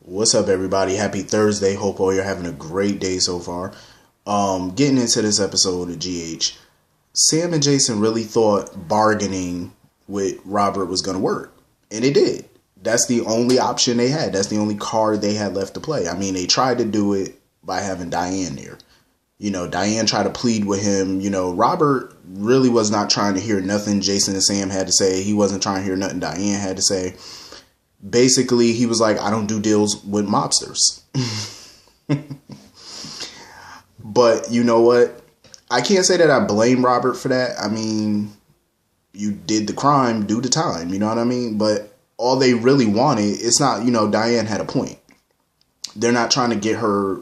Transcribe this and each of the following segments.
What's up, everybody? Happy Thursday. Hope all you're having a great day so far. Getting into this episode of GH, Sam and Jason really thought bargaining with Robert was going to work. And it did. That's the only option they had. That's the only card they had left to play. I mean, they tried to do it by having Diane there. You know, Diane tried to plead with him. You know, Robert really was not trying to hear nothing Jason and Sam had to say. He wasn't trying to hear nothing Diane had to say. Basically, he was like, I don't do deals with mobsters. But you know what? I can't say that I blame Robert for that. I mean, you did the crime, do the time. You know what I mean? But all they really wanted, it's not, you know, Diane had a point. They're not trying to get her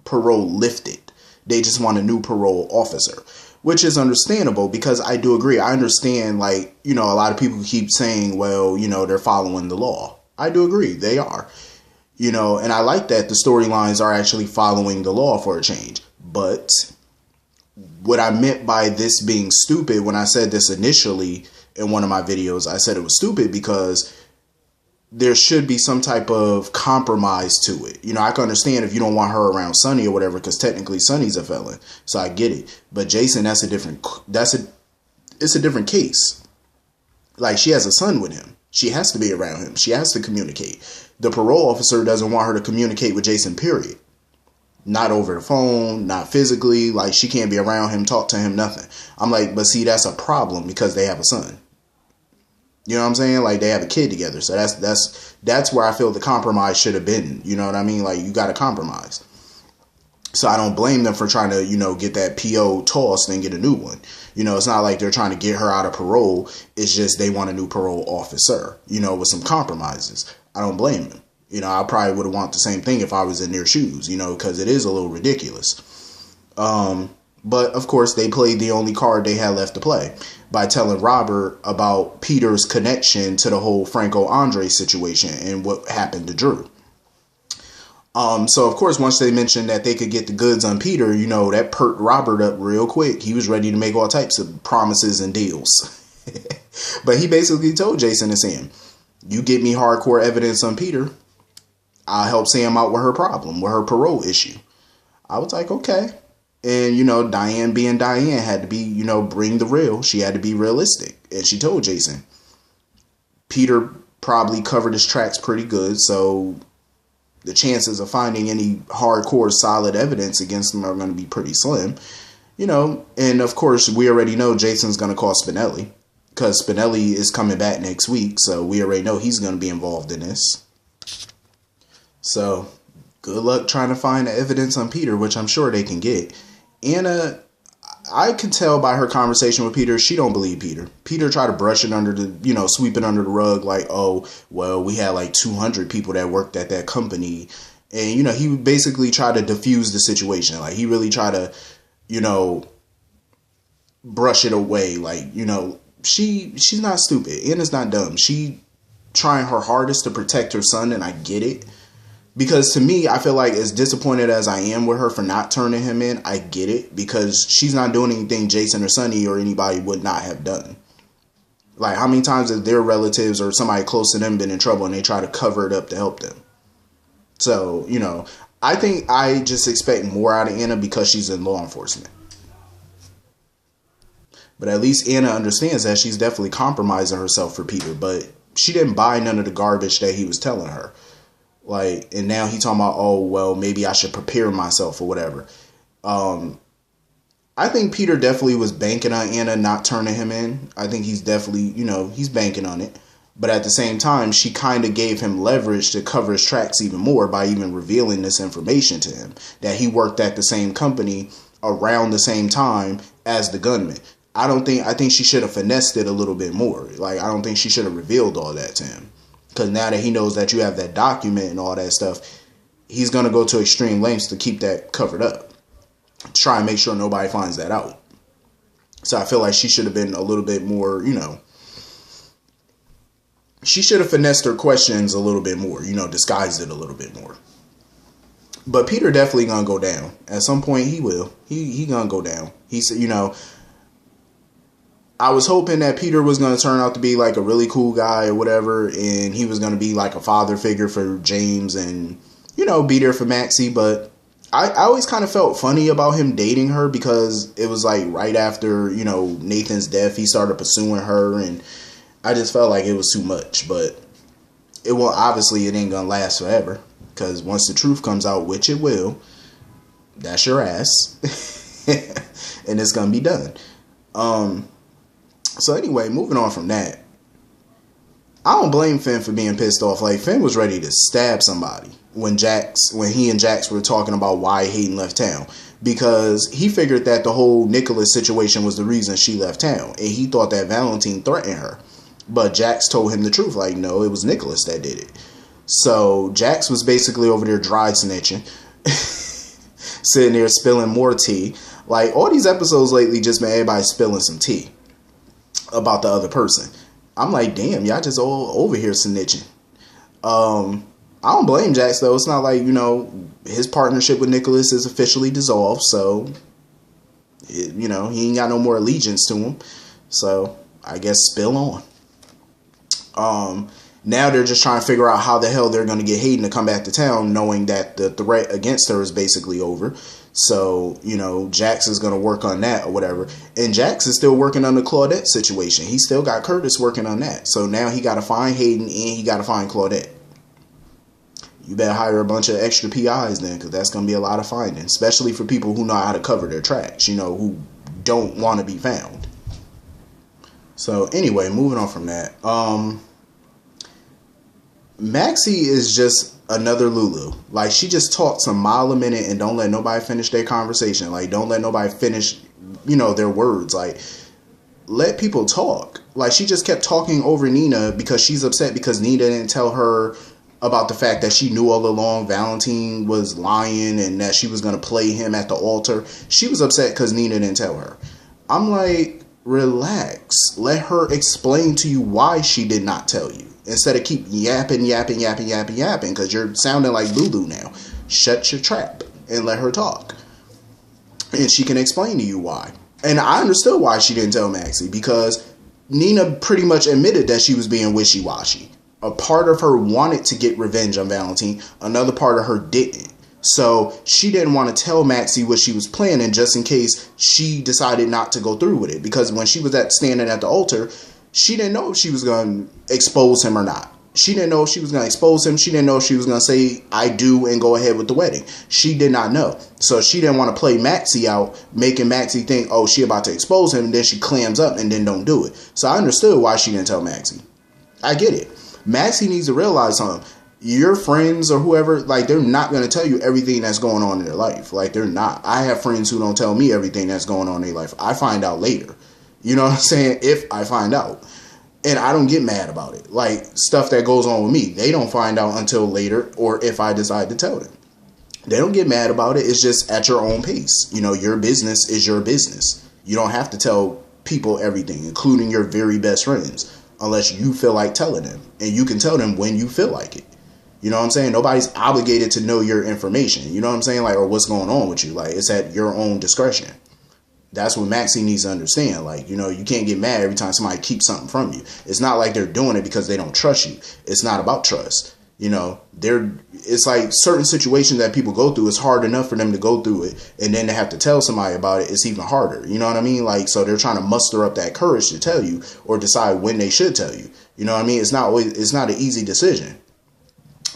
parole lifted. They just want a new parole officer, which is understandable because I do agree. I understand, like, you know, a lot of people keep saying, well, you know, they're following the law. I do agree. They are, you know, and I like that the storylines are actually following the law for a change. But what I meant by this being stupid, when I said this initially in one of my videos, I said it was stupid because there should be some type of compromise to it. You know, I can understand if you don't want her around Sonny or whatever, because technically Sonny's a felon. So I get it. But Jason, it's a different case. Like, she has a son with him. She has to be around him. She has to communicate. The parole officer doesn't want her to communicate with Jason, period. Not over the phone, not physically. Like, she can't be around him, talk to him, nothing. I'm like, but see, that's a problem because they have a son. You know what I'm saying? Like, they have a kid together. So that's where I feel the compromise should have been. You know what I mean? Like, you got to compromise. So I don't blame them for trying to, you know, get that PO tossed and get a new one. You know, it's not like they're trying to get her out of parole. It's just they want a new parole officer, you know, with some compromises. I don't blame them. You know, I probably would have wanted the same thing if I was in their shoes, you know, because it is a little ridiculous. But, of course, they played the only card they had left to play by telling Robert about Peter's connection to the whole Franco Andre situation and what happened to Drew. So, of course, once they mentioned that they could get the goods on Peter, you know, that perked Robert up real quick. He was ready to make all types of promises and deals. But he basically told Jason and Sam, you get me hardcore evidence on Peter, I'll help Sam out with her problem, with her parole issue. I was like, okay. And, you know, Diane being Diane had to be, you know, bring the real. She had to be realistic. And she told Jason, Peter probably covered his tracks pretty good. So the chances of finding any hardcore solid evidence against him are going to be pretty slim. You know, and of course, we already know Jason's going to call Spinelli because Spinelli is coming back next week. So we already know he's going to be involved in this. So good luck trying to find the evidence on Peter, which I'm sure they can get. Anna, I could tell by her conversation with Peter, she don't believe Peter. Peter tried to brush it under the, you know, sweep it under the rug like, oh, well, we had like 200 people that worked at that company. And, you know, he basically tried to diffuse the situation. Like, he really tried to, you know, brush it away. Like, you know, she's not stupid. Anna's not dumb. She trying her hardest to protect her son, and I get it. Because to me, I feel like as disappointed as I am with her for not turning him in, I get it. Because she's not doing anything Jason or Sonny or anybody would not have done. Like, how many times have their relatives or somebody close to them been in trouble and they try to cover it up to help them? So, you know, I think I just expect more out of Anna because she's in law enforcement. But at least Anna understands that she's definitely compromising herself for Peter. But she didn't buy none of the garbage that he was telling her. Like, and now he talking about, oh, well, maybe I should prepare myself or whatever. I think Peter definitely was banking on Anna not turning him in. I think he's definitely, you know, he's banking on it. But at the same time, she kind of gave him leverage to cover his tracks even more by even revealing this information to him. That he worked at the same company around the same time as the gunman. I think she should have finessed it a little bit more. Like, I don't think she should have revealed all that to him. Because now that he knows that you have that document and all that stuff, he's going to go to extreme lengths to keep that covered up. Try and make sure nobody finds that out. So I feel like she should have been a little bit more, you know. She should have finessed her questions a little bit more, you know, disguised it a little bit more. But Peter definitely going to go down. At some point he will. He going to go down. He said, you know, I was hoping that Peter was going to turn out to be like a really cool guy or whatever, and he was going to be like a father figure for James and, you know, be there for Maxie. But I always kind of felt funny about him dating her because it was like right after, you know, Nathan's death, he started pursuing her, and I just felt like it was too much. But it will, obviously it ain't going to last forever, because once the truth comes out, which it will, that's your ass. And it's going to be done. So anyway, moving on from that, I don't blame Finn for being pissed off. Like, Finn was ready to stab somebody when he and Jax were talking about why Hayden left town, because he figured that the whole Nikolas situation was the reason she left town, and he thought that Valentine threatened her. But Jax told him the truth, like, no, it was Nikolas that did it. So Jax was basically over there dry snitching, sitting there spilling more tea. Like, all these episodes lately just been everybody spilling some tea about the other person. I'm like, damn, y'all just all over here snitching. I don't blame Jax, though. It's not like, you know, his partnership with Nikolas is officially dissolved, so, you know, he ain't got no more allegiance to him. So, I guess spill on. Now they're just trying to figure out how the hell they're going to get Hayden to come back to town, knowing that the threat against her is basically over. So, you know, Jax is going to work on that or whatever. And Jax is still working on the Claudette situation. He still got Curtis working on that. So now he got to find Hayden and he got to find Claudette. You better hire a bunch of extra PIs then, because that's going to be a lot of finding, especially for people who know how to cover their tracks, you know, who don't want to be found. So anyway, moving on from that. Maxie is just another Lulu. Like, she just talks a mile a minute and don't let nobody finish their conversation. Like, don't let nobody finish, you know, their words. Like, let people talk. Like, she just kept talking over Nina because she's upset because Nina didn't tell her about the fact that she knew all along Valentine was lying and that she was going to play him at the altar. She was upset because Nina didn't tell her. I'm like, relax. Let her explain to you why she did not tell you. Instead of keep yapping, because you're sounding like Lulu now. Shut your trap and let her talk. And she can explain to you why. And I understood why she didn't tell Maxie, because Nina pretty much admitted that she was being wishy-washy. A part of her wanted to get revenge on Valentine. Another part of her didn't. So she didn't want to tell Maxie what she was planning just in case she decided not to go through with it. Because when she was standing at the altar, she didn't know if she was going to expose him or not. She didn't know if she was going to expose him. She didn't know if she was going to say, I do, and go ahead with the wedding. She did not know. So she didn't want to play Maxie out, making Maxie think, oh, she about to expose him, and then she clams up and then don't do it. So I understood why she didn't tell Maxie. I get it. Maxie needs to realize something. Your friends or whoever, like, they're not going to tell you everything that's going on in their life. Like, they're not. I have friends who don't tell me everything that's going on in their life. I find out later. You know what I'm saying? If I find out. And I don't get mad about it. Like, stuff that goes on with me, they don't find out until later, or if I decide to tell them. They don't get mad about it. It's just at your own pace. You know, your business is your business. You don't have to tell people everything, including your very best friends, unless you feel like telling them. And you can tell them when you feel like it. You know what I'm saying? Nobody's obligated to know your information. You know what I'm saying? Like, or what's going on with you. Like, it's at your own discretion. That's what Maxie needs to understand. Like, you know, you can't get mad every time somebody keeps something from you. It's not like they're doing it because they don't trust you. It's not about trust. You know, it's like certain situations that people go through. It's hard enough for them to go through it, and then to have to tell somebody about it, it's even harder. You know what I mean? Like, so they're trying to muster up that courage to tell you or decide when they should tell you. You know what I mean? It's not an easy decision.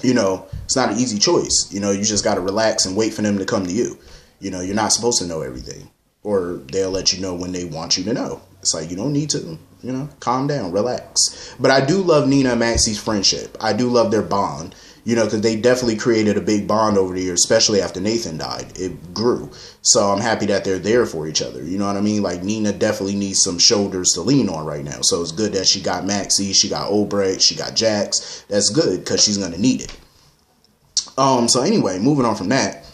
You know, it's not an easy choice. You know, you just got to relax and wait for them to come to you. You know, you're not supposed to know everything. Or they'll let you know when they want you to know. It's like, you don't need to, you know, calm down, relax. But I do love Nina and Maxie's friendship. I do love their bond, you know, because they definitely created a big bond over the years, especially after Nathan died. It grew. So I'm happy that they're there for each other. You know what I mean? Like, Nina definitely needs some shoulders to lean on right now. So it's good that she got Maxie, she got Obrecht, she got Jax. That's good because she's going to need it. So anyway, moving on from that.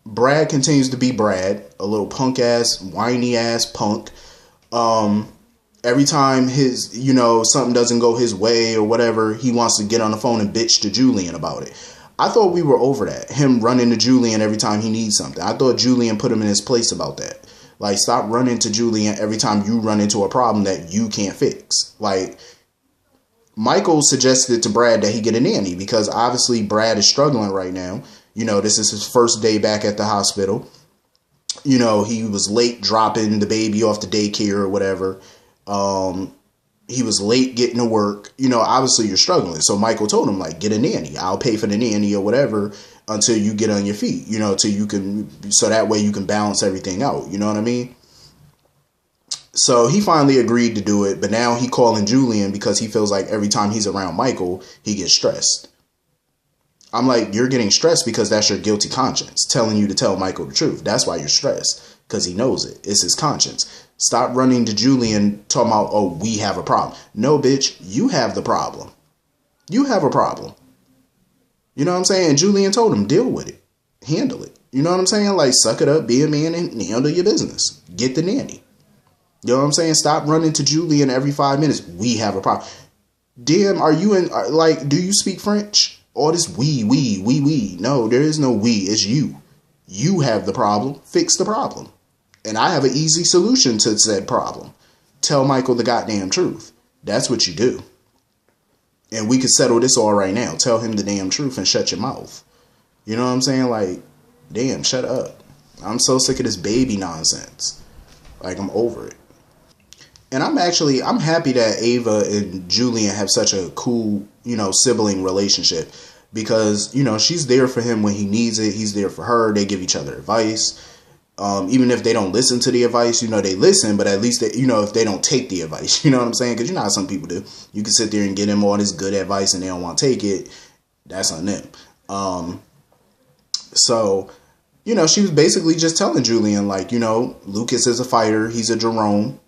Brad continues to be Brad, a little punk ass, whiny ass punk. Every time something doesn't go his way or whatever, he wants to get on the phone and bitch to Julian about it. I thought we were over that. Him running to Julian every time he needs something. I thought Julian put him in his place about that. Like, stop running to Julian every time you run into a problem that you can't fix. Like, Michael suggested to Brad that he get a nanny because obviously Brad is struggling right now. You know, this is his first day back at the hospital. You know, he was late dropping the baby off the daycare or whatever. He was late getting to work. You know, obviously you're struggling. So Michael told him, like, get a nanny. I'll pay for the nanny or whatever until you get on your feet, you know, till you can, so that way you can balance everything out. You know what I mean? So he finally agreed to do it, but now he calling Julian because he feels like every time he's around Michael, he gets stressed. I'm like, you're getting stressed because that's your guilty conscience telling you to tell Michael the truth. That's why you're stressed, because he knows it. It's his conscience. Stop running to Julian talking about, oh, we have a problem. No, bitch, you have the problem. You have a problem. You know what I'm saying? And Julian told him, deal with it. Handle it. You know what I'm saying? Like, suck it up, be a man, and handle your business. Get the nanny. You know what I'm saying? Stop running to Julian every 5 minutes. We have a problem. Damn, are you in, like, do you speak French? All this we. No, there is no we. It's you. You have the problem. Fix the problem. And I have an easy solution to said problem. Tell Michael the goddamn truth. That's what you do. And we could settle this all right now. Tell him the damn truth and shut your mouth. You know what I'm saying? Like, damn, shut up. I'm so sick of this baby nonsense. Like, I'm over it. And I'm happy that Ava and Julian have such a cool, you know, sibling relationship. Because, you know, she's there for him when he needs it. He's there for her. They give each other advice. Even if they don't listen to the advice, you know, they listen. But at least, you know, if they don't take the advice, you know what I'm saying? Because you know how some people do. You can sit there and get them all this good advice and they don't want to take it. That's on them. So, you know, she was basically just telling Julian, like, you know, Lucas is a fighter. He's a Jerome.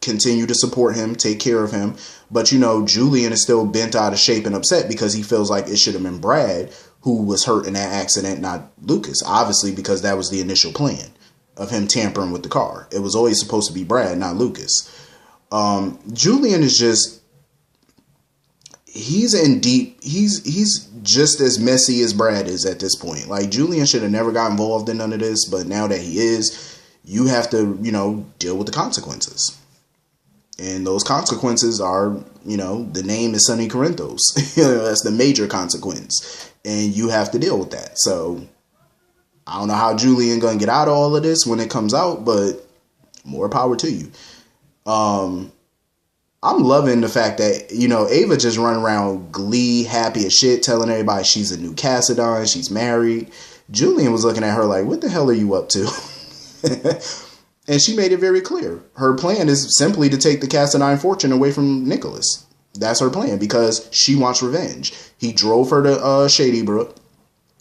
Continue to support him, take care of him. But, you know, Julian is still bent out of shape and upset because he feels like it should have been Brad who was hurt in that accident, not Lucas. Obviously, because that was the initial plan of him tampering with the car. It was always supposed to be Brad, not Lucas. Julian is just, he's just as messy as Brad is at this point. Like, Julian should have never got involved in none of this, but now that he is, you have to, you know, deal with the consequences. And those consequences are, you know, the name is Sonny Corinthos. That's the major consequence. And you have to deal with that. So, I don't know how Julian gonna get out of all of this when it comes out, but more power to you. I'm loving the fact that, you know, Ava just run around glee, happy as shit, telling everybody she's a new Cassadon, she's married. Julian was looking at her like, what the hell are you up to? And she made it very clear. Her plan is simply to take the Cassadine fortune away from Nikolas. That's her plan because she wants revenge. He drove her to Shady Brook.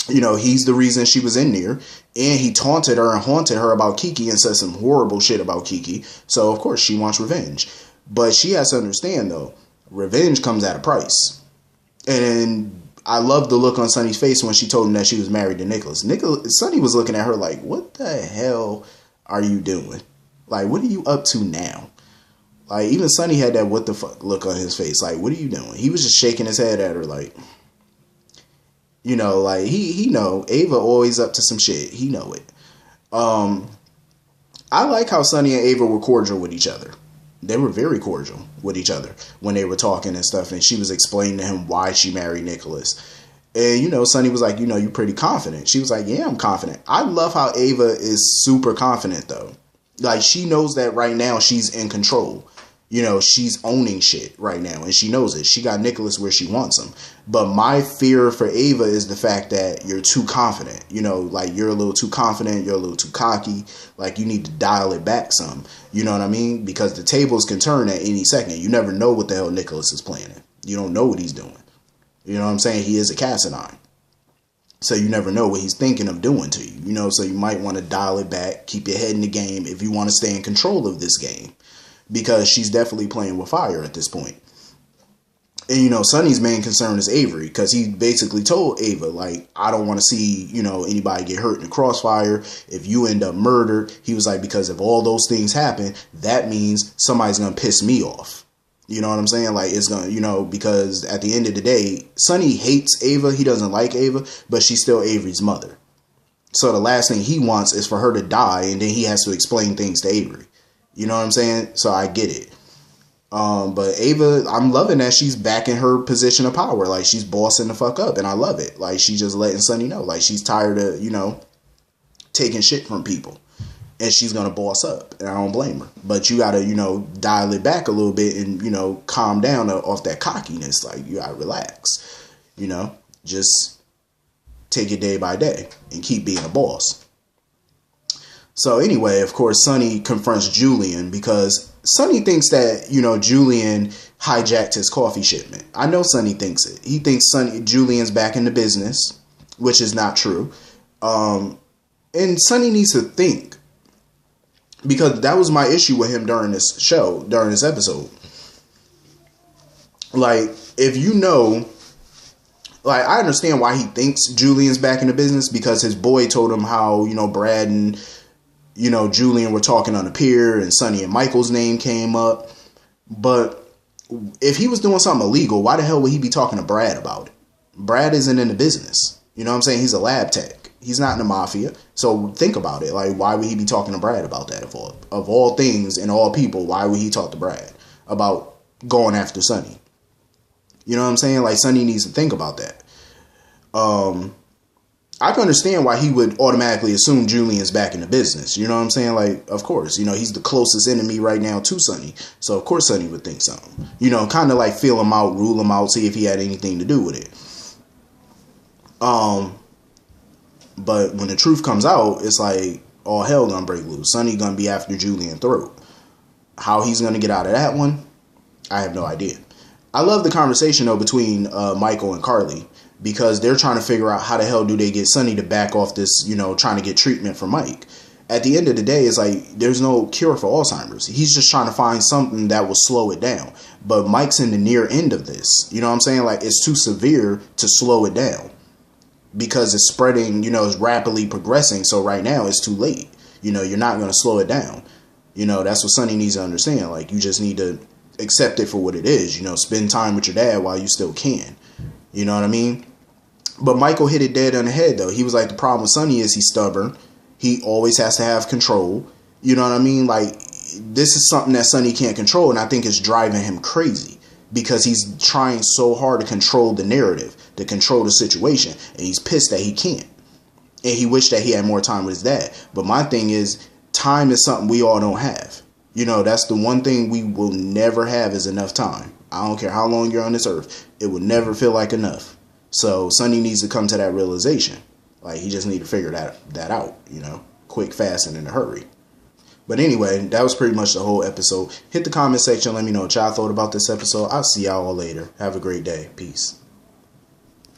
You know, he's the reason she was in there. And he taunted her and haunted her about Kiki and said some horrible shit about Kiki. So, of course, she wants revenge. But she has to understand, though, revenge comes at a price. And I love the look on Sonny's face when she told him that she was married to Nikolas. Sonny was looking at her like, what the hell are you doing? Like, what are you up to now? Like, even Sonny had that what the fuck look on his face. Like, what are you doing? He was just shaking his head at her like, you know, like, he know. Ava always up to some shit. He know it. I like how Sonny and Ava were cordial with each other. They were very cordial with each other when they were talking and stuff. And she was explaining to him why she married Nikolas. And, you know, Sonny was like, you know, you're pretty confident. She was like, yeah, I'm confident. I love how Ava is super confident, though. Like, she knows that right now she's in control. You know, she's owning shit right now. And she knows it. She got Nikolas where she wants him. But my fear for Ava is the fact that you're too confident. You know, like, you're a little too confident. You're a little too cocky. Like, you need to dial it back some. You know what I mean? Because the tables can turn at any second. You never know what the hell Nikolas is planning. You don't know what he's doing. You know what I'm saying? He is a Cassadine. So you never know what he's thinking of doing to you. You know, so you might want to dial it back. Keep your head in the game if you want to stay in control of this game. Because she's definitely playing with fire at this point. And, you know, Sonny's main concern is Avery. Because he basically told Ava, like, I don't want to see, you know, anybody get hurt in the crossfire. If you end up murdered, he was like, because if all those things happen, that means somebody's going to piss me off. You know what I'm saying? Like, it's going to, you know, because at the end of the day, Sonny hates Ava. He doesn't like Ava, but she's still Avery's mother. So the last thing he wants is for her to die, and then he has to explain things to Avery. You know what I'm saying? So I get it. But Ava, I'm loving that she's back in her position of power. Like, she's bossing the fuck up, and I love it. Like, she's just letting Sonny know. Like, she's tired of, taking shit from people. And she's going to boss up. And I don't blame her. But you got to, dial it back a little bit and, calm down off that cockiness. Like, you got to relax. Just take it day by day and keep being a boss. So anyway, of course, Sonny confronts Julian because Sonny thinks that, Julian hijacked his coffee shipment. I know Sonny thinks it. He thinks Julian's back in the business, which is not true. And Sonny needs to think, because that was my issue with him during this episode. Like, if I understand why he thinks Julian's back in the business, because his boy told him how, Brad and, Julian were talking on the pier and Sonny and Michael's name came up. But if he was doing something illegal, why the hell would he be talking to Brad about it? Brad isn't in the business. You know what I'm saying? He's a lab tech. He's not in the mafia. So think about it. Like, why would he be talking to Brad about that? Of all things and all people, why would he talk to Brad about going after Sonny? You know what I'm saying? Like, Sonny needs to think about that. I can understand why he would automatically assume Julian's back in the business. You know what I'm saying? Like, of course, he's the closest enemy right now to Sonny. So, of course, Sonny would think something. Kind of like feel him out, rule him out, see if he had anything to do with it. But when the truth comes out, it's like all hell gonna break loose. Sonny gonna be after Julian throat. How he's gonna get out of that one, I have no idea. I love the conversation, though, between Michael and Carly. Because they're trying to figure out how the hell do they get Sonny to back off this, trying to get treatment for Mike. At the end of the day, it's like there's no cure for Alzheimer's. He's just trying to find something that will slow it down. But Mike's in the near end of this. You know what I'm saying? Like, it's too severe to slow it down. Because it's spreading, it's rapidly progressing. So right now it's too late. You're not going to slow it down. That's what Sonny needs to understand. Like, you just need to accept it for what it is. Spend time with your dad while you still can. You know what I mean? But Michael hit it dead on the head, though. He was like, the problem with Sonny is he's stubborn. He always has to have control. You know what I mean? Like, this is something that Sonny can't control, and I think it's driving him crazy. Because he's trying so hard to control the narrative, to control the situation, and he's pissed that he can't. And he wished that he had more time with his dad. But my thing is, time is something we all don't have. That's the one thing we will never have is enough time. I don't care how long you're on this earth. It will never feel like enough. So Sonny needs to come to that realization. Like, he just need to figure that out, quick, fast, and in a hurry. But anyway, that was pretty much the whole episode. Hit the comment section. Let me know what y'all thought about this episode. I'll see y'all later. Have a great day. Peace.